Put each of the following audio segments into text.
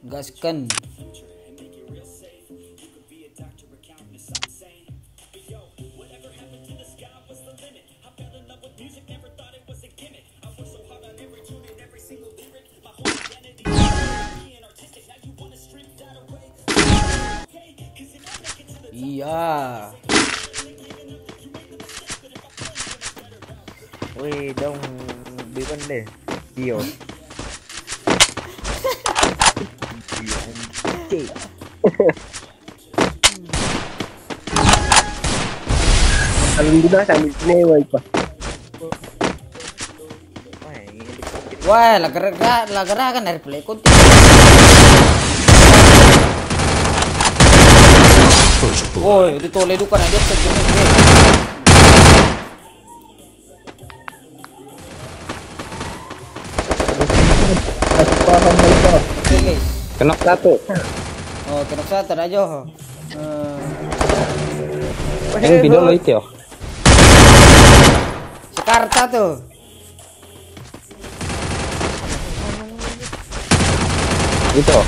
Gaskan. Iya. Wih dong bị vấn đề nhiều. Chị. Alhamdulillah sambil sini woi pak. Wah, lagara kan dari play kunti. Woi, ditoleh dukan aja segini. Kenok satu. Oh, kenok satu aja. Yang video lo itu. Jakarta tuh. Itu.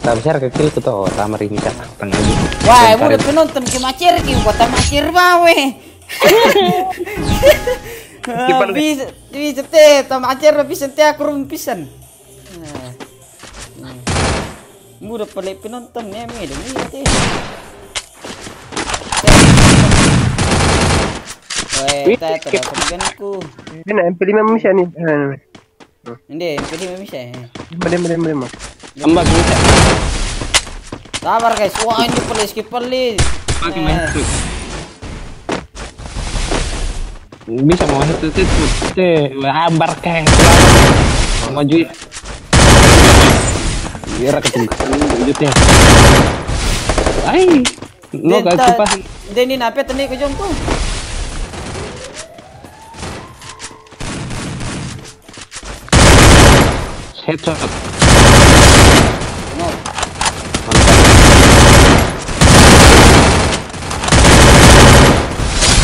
Tak besar kecil tuh toh, tamar ini kan tengah aja. Wah, udah penonton ke macir, ke kota macir bawe. Bisa teh, macir bisa teh aku rumpisan. Udah pelik penonton ya, medan ini teh. Weh, teh terapkanku. Ini MP5 bisa nih. Ini MP5 bisa. Bener. Tambah bisa. Sabar guys, wah ini skip pelis. Bisa mau itu hambar kayak maju ya. Biar ketinggalan wujudnya. Ai, lo gak cepat. Deni nape tadi ke jongko. Headshot. No.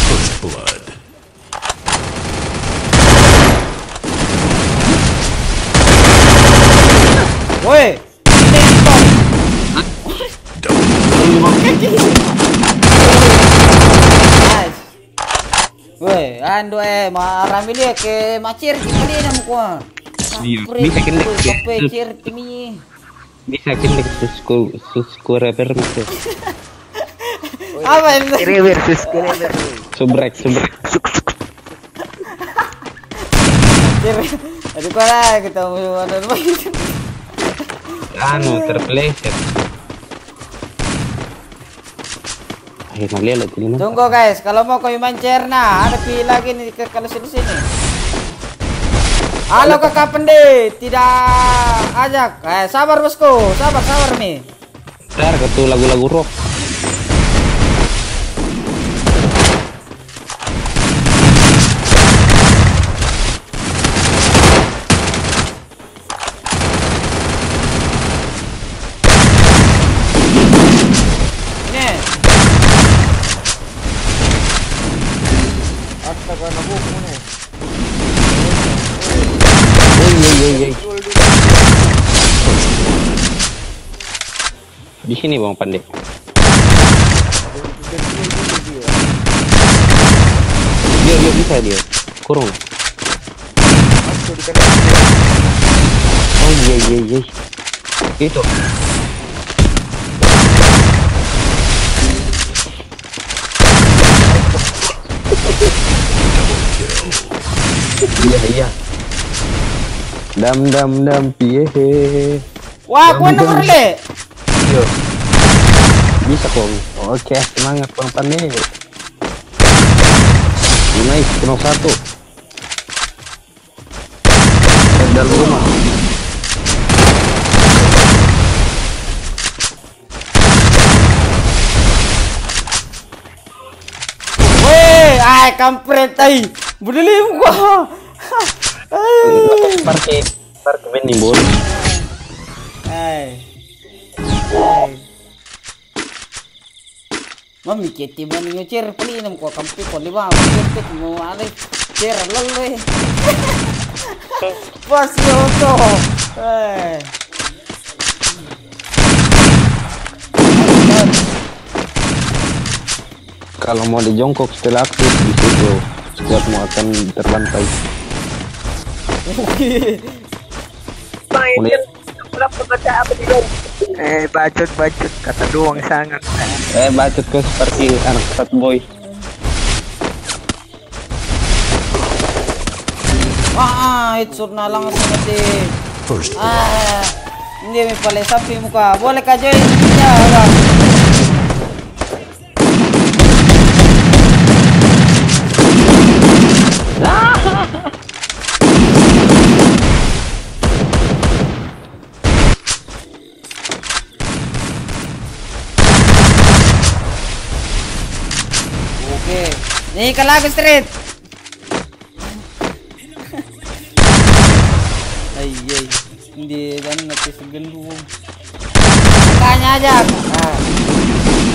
First blood. Woi. Woi, ando marah dia ke macir kali nama gua. Bisa kena macir ini. Bisa kena susku rever bisa. Apa ini? Rever subrek. Aduh kau kita mau anu terpleset. Akhirnya lihat ini. Tunggu guys, kalau mau kau main cerna, ada pilih lagi nih kalau sini. Halo kakak pende, tidak ajak. Sabar bosku, sabar nih. Ntar ketu lagu-lagu rock. Ini. Astaga, nabuk mana? Yey. Di sini Bang Pandai. Dia bisa dia. Kurung. Oh iya. Itu. Iya. Dam piye. Wah, gua nomor le. Yo. Bisa kok. Oke, semangat Bang Pandai. Nice, penuh satu. Dalam rumah. Weh, kampret tai. Budelim gua. parke main bol. Mami kiti man yung chair palinam ko kampi ko lima kiti mo alay chair laloy. Pas yoto. Kalau mau di jongkok setelah aktif di situ squadmu akan terbantai. Main berapa baca apa di bacot kata doang sangat. Bacot ke seperti anak fat boy. Headshot na lang sa mati. Hindi may pala sabi mo ka. Boleh ka join niya. Oke. Nih ka lagi street. Ay, hindi dan natin sa gandung. Kanya aja.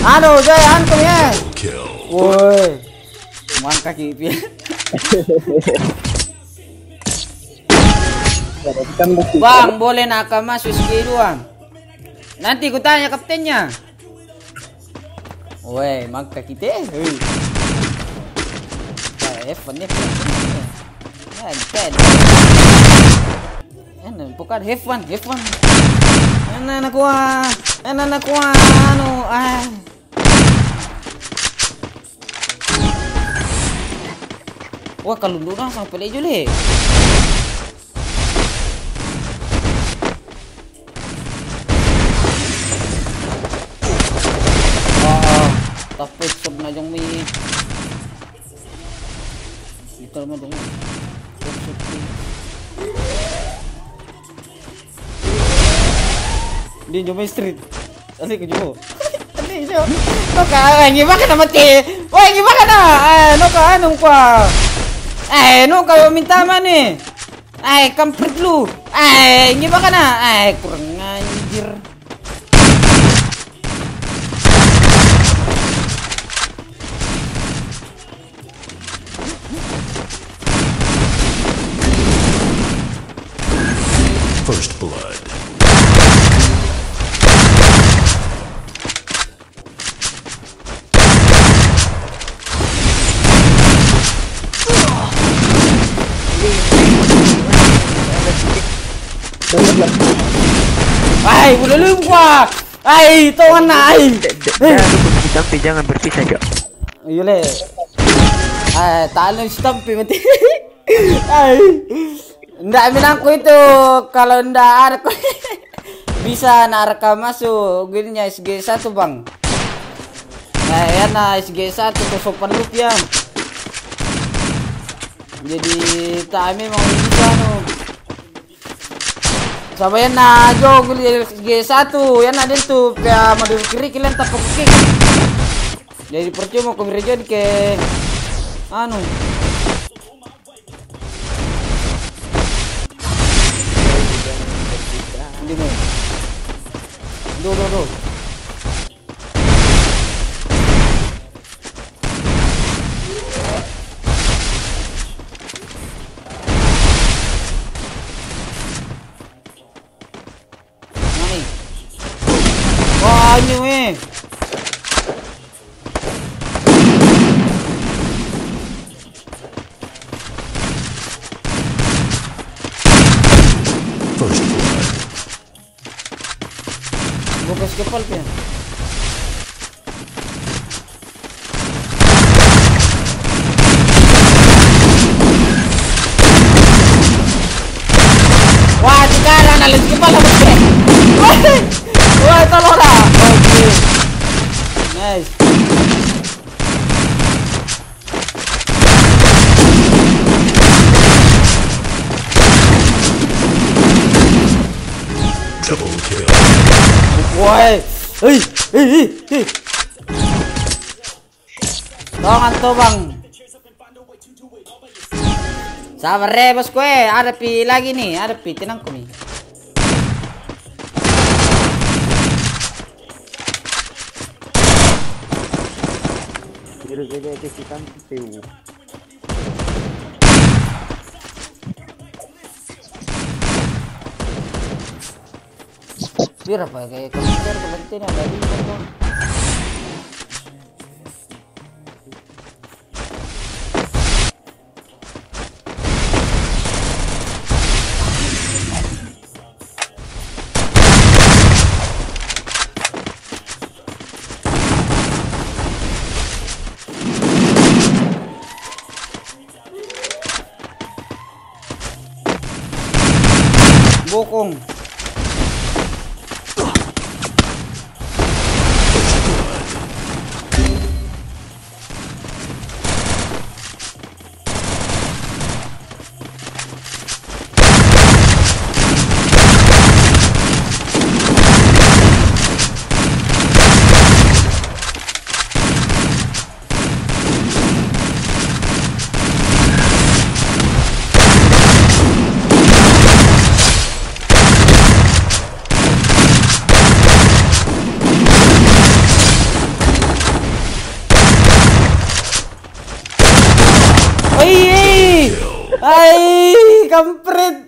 Ano, Joy, anto yan. Woi. Mangka kipi. Bang, boleh nak masuk SG2. Nanti ku tanya kaptennya. Woi, mangka kita. F1 nya. Bukan F1. Anak kuah, anu, Wah, kalau dulu sampai lejule. Tapi sebenarnya yang mi. Kita mau dong. Di Jomai Street. Asli ke Jomo. Asli siya. No ka, gimana ka na mati? Woi, gimana na? No ka, anong kwa? No ka, minta man eh. Kampret lu. Gimana ka na? Kurang anjir. First blood. Belum gua. Tuan Jangan berpisah, Jok. Iya le. Talo stampi mati. Nggak bilang aku itu kalau ndak ada bisa narekam masuk guildnya SG1 bang. Ya nah SG1 tuh sopan loop ya. Jadi kami mau bisa no. Sama yan na jo SG1 yan na din tuh ya mau kiri kalian tak kick. Jadi percuma kau berikan ke anu. Do. Nani? Wah, ini Bukas kepal ya. Wah, sekarang nalis kepala bos. Wah, tolong lah. Oke. Nice. Double kill. Woi, Tolong tuh bang. Sabar deh bosku, ada pi lagi nih, ada pi, tenang nih. Biru saja kita tahu. Biar apa kayak komputer berhenti ada di kan. Bokong. Ay, kampret.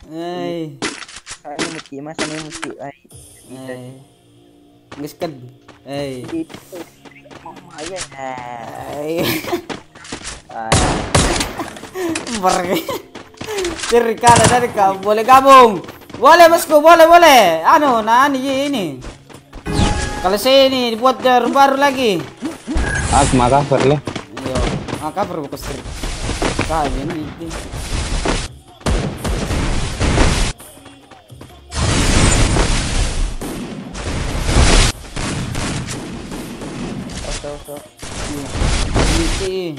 Ay. Ano muti, masa na muti ay. Geus kan. Ay. Lumayan. Ay. Pergi. Dari kanan dari kau boleh gabung. Boleh bosku, boleh. Anu, nah ini. Kalau saya ini dibuat baru lagi. Maka perlu. Iya, maka perlu kesir. Kayak ini. So. Ini.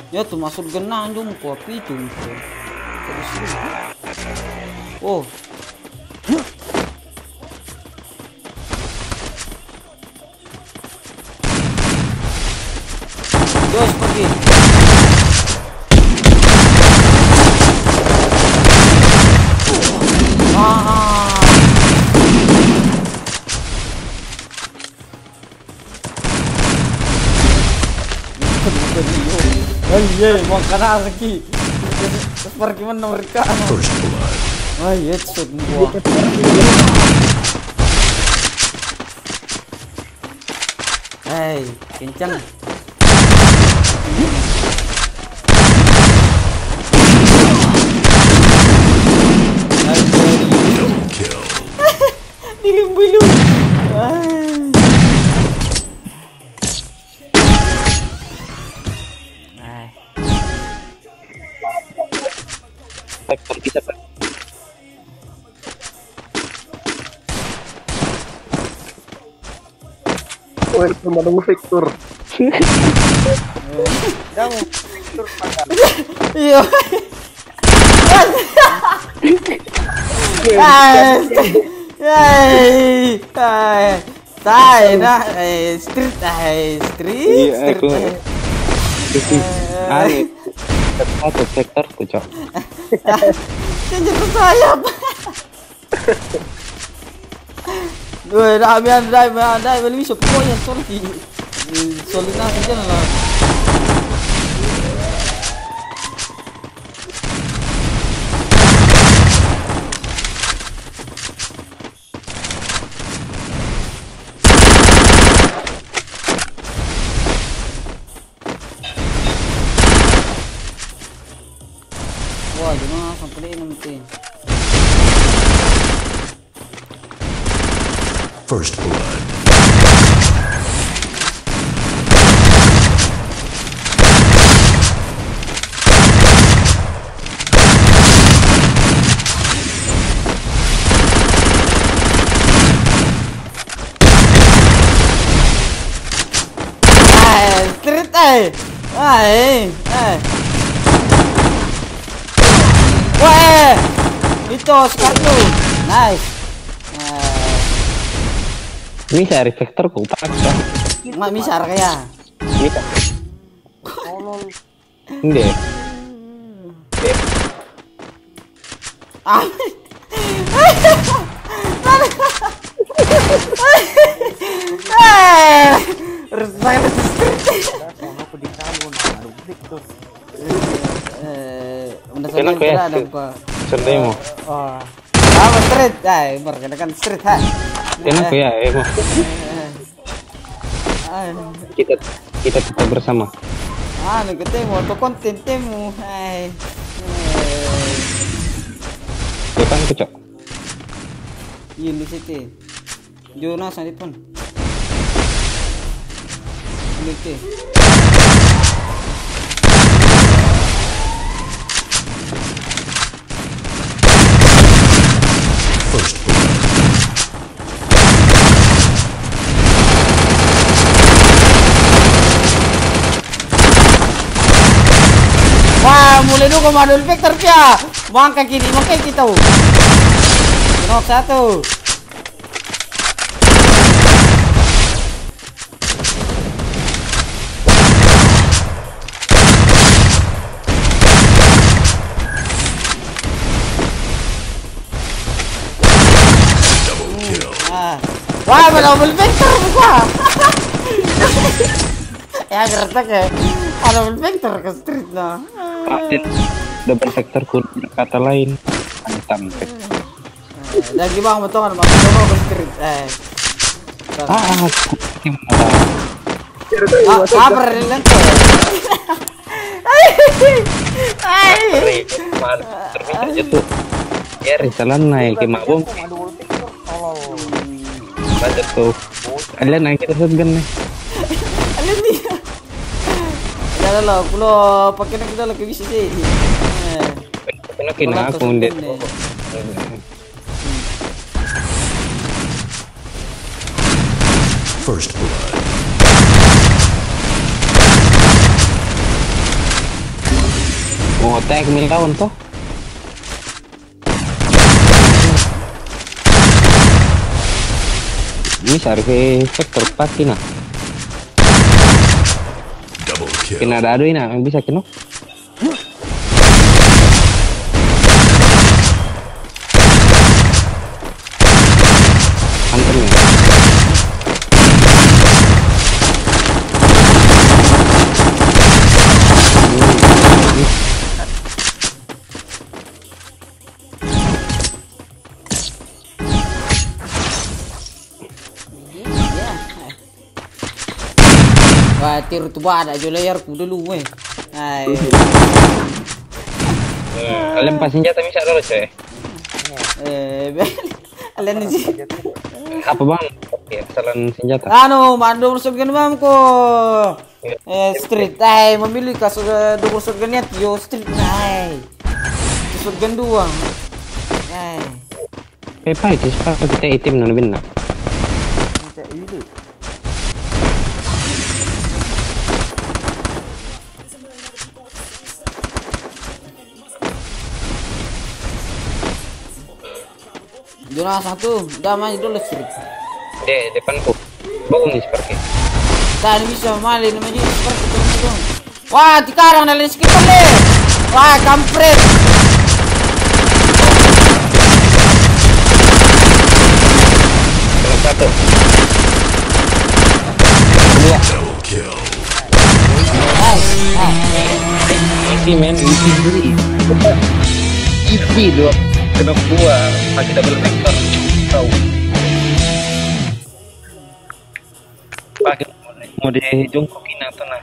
Ya tuh masuk genang dong kopi itu. Oh. Jos pergi. Iya, mau kena lagi. Terus pergi mana mereka? First blood. Oh iya, shoot gua. Hei, kencang. Double kill. Dilum-bilum. Vector bisa Pak. Oh, cuma nunggu Victor. Kamu Victor pada. Iya. Satu vektor tuh cok. Jatuh sayap. Dah ambil beli shop kau yang sorti. Solina saja lah. Wah, jangan sampai nanti. First blood. Itu sekarang. Nice. Bisa reflektor kok paksa. Mak misar kaya. Bisa. Hindi. Ah. Enak ya, serdai mo. Oh. Apa street? Ay, kan street ha. Enak ya, mo. Kita tetap bersama. Nagkatay mo, to content mo. Ay. Depan ko, Cok. Yun, di situ. Jonas, sa depan. Dito. First blood. Wah, mulai dulu komando vector kya. Bangka kiri, makanya kita. Knock satu. Double kill. Wah, double vector buka. Ya gertak ya. Double vector ke street nah. Double vector kata lain. Antam. Lagi bang betul kan bang, coba ke street. Kabar lang to. Terminal tuh. Ya risalan naik ke mabom. Baca tuh. Kalian naik kita segan nih. Alin dia. Dala lo, pulo pakai nak kita lagi bisa sih. Kena aku ndek. First blood. Oh, tag mil kawan toh. Ini sarve vector pasti nah. Double kill. Kena dado ini yang bisa kena. Anternya. Wah, tiru tu ada aja layar ku dulu weh. Hai. Kalian pas senjata bisa dulu coy. Kalian sih. Apa bang? Ya, kesalahan senjata. Mandor surgan bang ko. Street, memilih kasus dua surgannya yo street nai. Surgan dua. Pepa itu sepatu kita itim nana benar. Jurnal satu, udah main dulu street. Depanku. Bangun nih seperti. Tadi bisa malin namanya seperti itu. Wah, dikarang dari sekitar le. Wah, kampret. Satu. Double kill. Easy men, easy beri. Easy dua. Kena dua, pakai double vector. Tahu. Pakai mau di jongkokin atau nah.